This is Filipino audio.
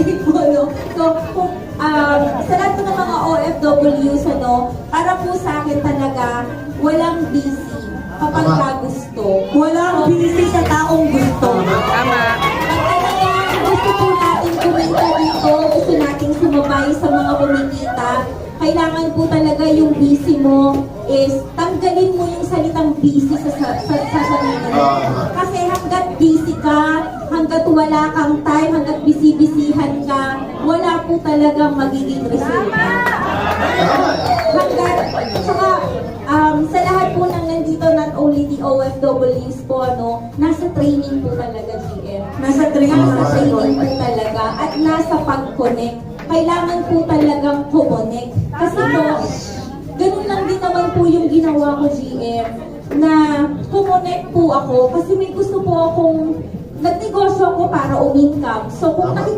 rin po, no? So, kung, sa lahat po ng mga OFWs, ano, para po sa akin talaga, walang busy kapag gusto. Walang busy sa taong gusto. Tama. Pag talagang gusto po natin kumita dito, gusto nating sumabay sa mga kumikita, kailangan po talaga yung busy mo is tanggalin mo yung salitang busy sa sarili mo. Kasi hanggat busy ka, hanggat wala kang time, hanggat busy-busyhan ka, wala po talagang magiging resulta. Hanggat, saka, sa lahat po ng nandito, not only the OFWs po, ano, nasa training po talaga, GM. Nasa training. Nasa training po talaga at nasa pag-connect. Kailangan po talagang connect. Kasi po, ganun lang din naman po yung ginawa ko, GM, na connect po ako kasi may gusto po akong nagnegosyo ako para umingkam. So kung